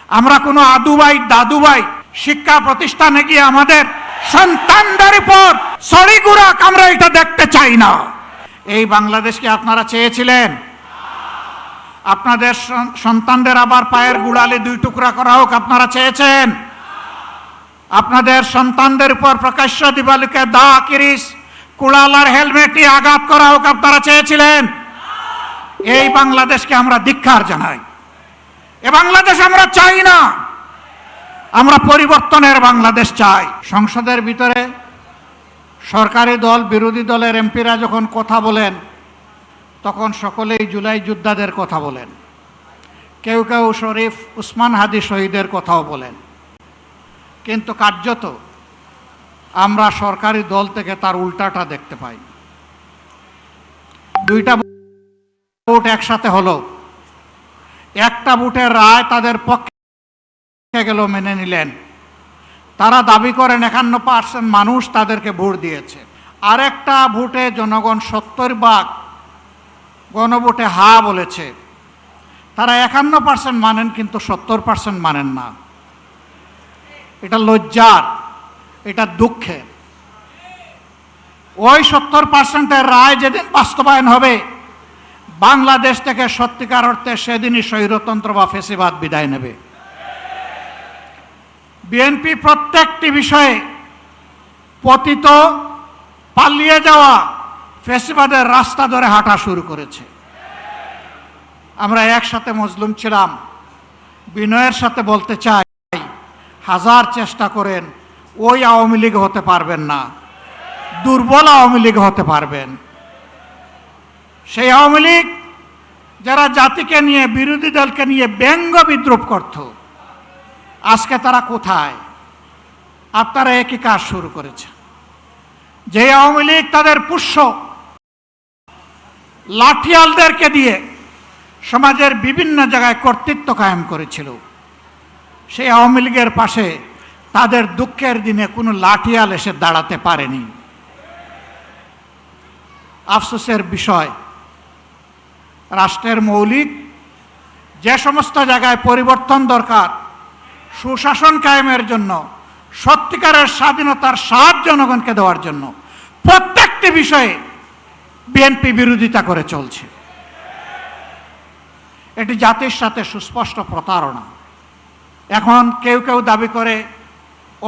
আমরা কোনো আদুভাই দাদুভাই শিক্ষা প্রতিষ্ঠানে গিয়ে আমাদের সন্তানদের উপর ছড়িগুড়া আমরা এটা দেখতে চাই না। এই বাংলাদেশকে আপনারা চেয়েছিলেন আপনাদের সন্তানদের আবার পায়ের গুড়ালে দুই টুকরা করা হোক, আপনারা চেয়েছেন আপনাদের সন্তানদের উপর প্রকাশ্য দিবালোকে দা কিরিস কুড়ালার হেলমেট নিয়ে আঘাত করা হোক, আপনারা চেয়েছিলেন। এই বাংলাদেশকে আমরা ধিক্কার জানাই। এ বাংলাদেশ আমরা চাই না, আমরা পরিবর্তনের বাংলাদেশ চাই। সংসদের ভিতরে সরকারি দল বিরোধী দলের এমপিরা যখন কথা বলেন তখন সকলেই জুলাই যোদ্ধাদের কথা বলেন, কেউ কেউ শরীফ উসমান হাদি শহীদের কথাও বলেন, কিন্তু কার্যত আমরা সরকারি দল থেকে তার উল্টাটা দেখতে পাই। দুইটা ভোট একসাথে হলো, একটা ভোটের রায় তাদের পক্ষে গেল, মেনে নিলেন। তারা দাবি করেন 51% মানুষ তাদেরকে ভোট দিয়েছে। আরেকটা ভোটে জনগণ 70% গণভোটে হা বলেছে। তারা 51% মানেন কিন্তু 70% মানেন না। এটা লজ্জার, এটা দুঃখের। ওই 70%-এর রায় যেদিন বাস্তবায়ন হবে বাংলাদেশ থেকে সত্যিকার অর্থে সেদিনই স্বৈরতন্ত্র বা ফ্যাসিবাদ বিদায় নেবে। বিএনপি প্রত্যেকটি বিষয়ে পতিত পালিয়ে যাওয়া ফ্যাসিবাদের রাস্তা ধরে হাঁটা শুরু করেছে। আমরা একসাথে মজলুম ছিলাম। বিনয়ের সাথে বলতে চাই, হাজার চেষ্টা করেন ওই আওয়ামী লীগ হতে পারবেন না, দুর্বল আওয়ামী লীগ হতে পারবেন। সেই আওয়ামী লীগ যারা জাতিকে নিয়ে বিরোধী দলকে নিয়ে ব্যঙ্গ বিদ্রুপ করত, আজকে তারা কোথায়? আপনারা একই কাজ শুরু করেছে। যে আওয়ামী লীগ তাদের পুষ্য লাঠিয়ালদেরকে দিয়ে সমাজের বিভিন্ন জায়গায় কর্তৃত্ব কায়েম করেছিল, সেই আওয়ামী লীগের পাশে তাদের দুঃখের দিনে কোনো লাঠিয়াল এসে দাঁড়াতে পারেনি। আফসোসের বিষয়, রাষ্ট্রের মৌলিক যে সমস্ত জায়গায় পরিবর্তন দরকার, সুশাসন কায়েমের জন্য, সত্যিকারের স্বাধীনতার স্বাদ জনগণকে দেওয়ার জন্য, প্রত্যেকটি বিষয়ে বিএনপি বিরোধিতা করে চলছে। এটি জাতির সাথে সুস্পষ্ট প্রতারণা। এখন কেউ কেউ দাবি করে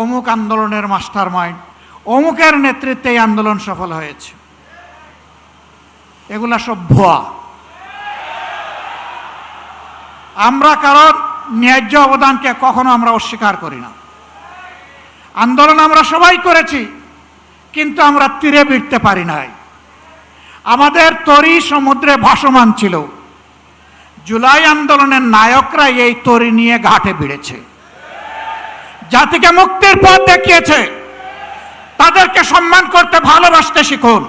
অমুক আন্দোলনের মাস্টার মাইন্ড, অমুকের নেতৃত্বে এই আন্দোলন সফল হয়েছে। এগুলা সব ভুয়া। আমরা কারণ ন্যায্য অবদানকে কখনো আমরা অস্বীকার করি না। আন্দোলন আমরা সবাই করেছি, কিন্তু আমরা তীরে ভিড়তে পারি নাই। আমাদের তরি সমুদ্রে ভাসমান ছিল। জুলাই আন্দোলনের নায়করা এই তরি নিয়ে ঘাটে ভিড়েছে, জাতিকে মুক্তির পথ দেখিয়েছে। তাদেরকে সম্মান করতে, ভালোবাসতে শিখুন,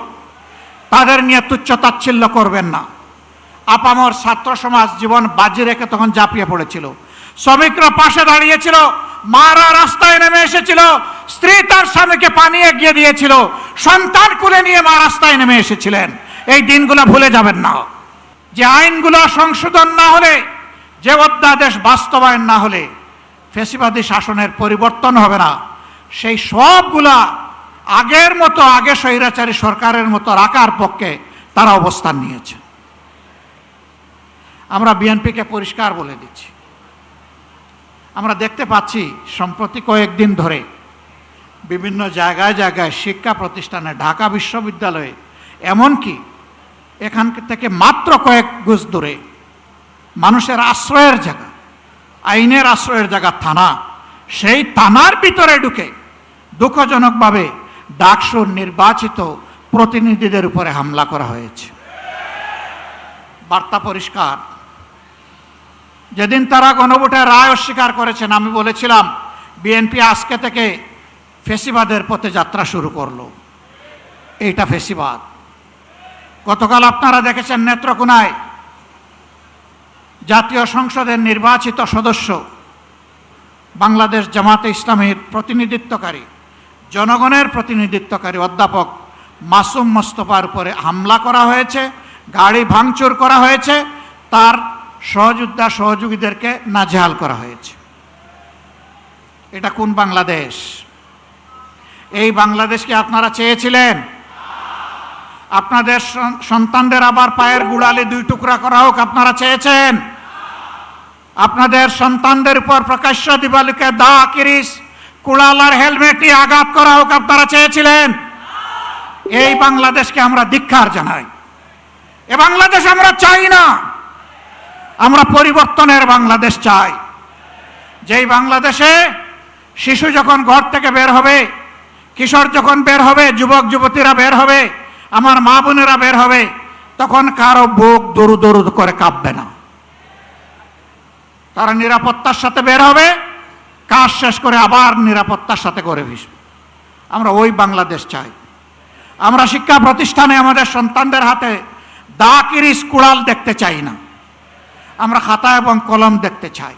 তাদের নিয়ে তুচ্ছ-তাচ্ছিল্য করবেন না। আপামর ছাত্র সমাজ জীবন বাজি রেখে তখন ঝাঁপিয়ে পড়েছিল। শ্রমিকরা পাশে দাঁড়িয়েছিল, মারা রাস্তায় নেমে এসেছিল, স্ত্রী তার স্বামীকে পানি এগিয়ে দিয়েছিল, সন্তান কুলে নিয়ে মা রাস্তায় নেমে এসেছিলেন। এই দিনগুলো ভুলে যাবেন না। যে আইনগুলো সংশোধন না হলে, যে অধ্যাদেশ বাস্তবায়ন না হলে ফ্যাসিবাদী শাসনের পরিবর্তন হবে না, সেই সবগুলা আগের মতো, আগে স্বৈরাচারী সরকারের মতো রাখার পক্ষে তারা অবস্থান নিয়েছে। আমরা বিএনপিকে পরিষ্কার বলে দিচ্ছি, আমরা দেখতে পাচ্ছি সম্প্রতি কয়েকদিন ধরে বিভিন্ন জায়গায় জায়গায় শিক্ষা প্রতিষ্ঠানে, ঢাকা বিশ্ববিদ্যালয়ে, এমনকি এখান থেকে মাত্র কয়েক গজ দূরে মানুষের আশ্রয়ের জায়গা, আইনের আশ্রয়ের জায়গা থানা, সেই থানার ভিতরে ঢুকে দুঃখজনকভাবে ডাকসুর নির্বাচিত প্রতিনিধিদের উপরে হামলা করা হয়েছে। বার্তা পরিষ্কার। যেদিন তারা গণভোটের রায় অস্বীকার করেছেন, আমি বলেছিলাম বিএনপি আজকে থেকে ফ্যাসিবাদের পথে যাত্রা শুরু করলো। এইটা ফ্যাসিবাদ। গতকাল আপনারা দেখেছেন নেত্রকোনায় জাতীয় সংসদের নির্বাচিত সদস্য, বাংলাদেশ জামাতে ইসলামীর প্রতিনিধিত্বকারী, জনগণের প্রতিনিধিত্বকারী অধ্যাপক মাসুম মোস্তফার উপরে হামলা করা হয়েছে, গাড়ি ভাঙচুর করা হয়েছে, তার সহযোদ্ধা সহযোগীদেরকে নাজেহাল করা হয়েছে। এটা কোন বাংলাদেশ? এই বাংলাদেশকে আপনারা চেয়েছিলেন? আপনাদের সন্তানদের আবার পায়ের গোড়ালি 2 টুকরা করা হোক আপনারা চেয়েছেন? আপনাদের সন্তানদের উপর প্রকাশ্য দিবালোকে দা, কিরিশ, কুড়ালার হেলমেট নিয়ে আঘাত করা হোক আপনারা চেয়েছিলেন? এই বাংলাদেশকে আমরা ধিক্কার জানাই। এ বাংলাদেশ আমরা চাই না। আমরা পরিবর্তনের বাংলাদেশ চাই, যেই বাংলাদেশে শিশু যখন ঘর থেকে বের হবে, কিশোর যখন বের হবে, যুবক যুবতীরা বের হবে, আমার মা বোনেরা বের হবে, তখন কারো বুক দরু দরু করে কাঁপবে না। তারা নিরাপত্তার সাথে বের হবে, কাজ শেষ করে আবার নিরাপত্তার সাথে করে ভিসবে। আমরা ওই বাংলাদেশ চাই। আমরা শিক্ষা প্রতিষ্ঠানে আমাদের সন্তানদের হাতে দা, কিরিশ, কুড়াল দেখতে চাই না। আমরা খাতা এবং কলম দেখতে চাই।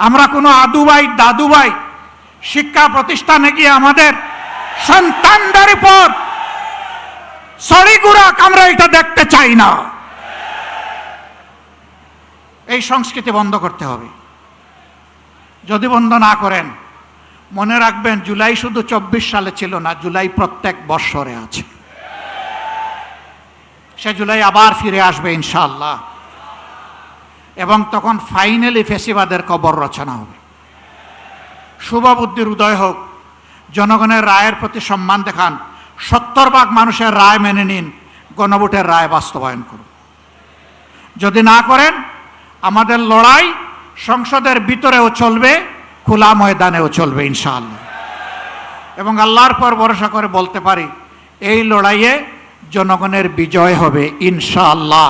আমরা কোনো আদুবাই দাদুবাই শিক্ষা প্রতিষ্ঠানে গিয়ে আমাদের সন্তানদের উপর সড়িগুড়া আমরা এটা দেখতে চাই না। এই সংস্কৃতি বন্ধ করতে হবে। যদি বন্ধ না করেন, মনে রাখবেন জুলাই শুধু 24 সালে ছিল না, জুলাই প্রত্যেক বৎসরে আছে। সে জুলাই আবার ফিরে আসবে ইনশাআল্লাহ, এবং তখন ফাইনালি ফেসিবাদের কবর রচনা হবে। শুভ বুদ্ধির উদয় হোক। জনগণের রায়ের প্রতি সম্মান দেখান। 70% মানুষের রায় মেনে নিন, গণভোটের রায় বাস্তবায়ন করুন। যদি না করেন, আমাদের লড়াই সংসদের ভিতরেও চলবে, খোলা ময়দানেও চলবে ইনশাআল্লাহ। এবং আল্লাহর পর ভরসা করে বলতে পারি, এই লড়াইয়ে জনগণের বিজয় হবে ইনশাআল্লাহ।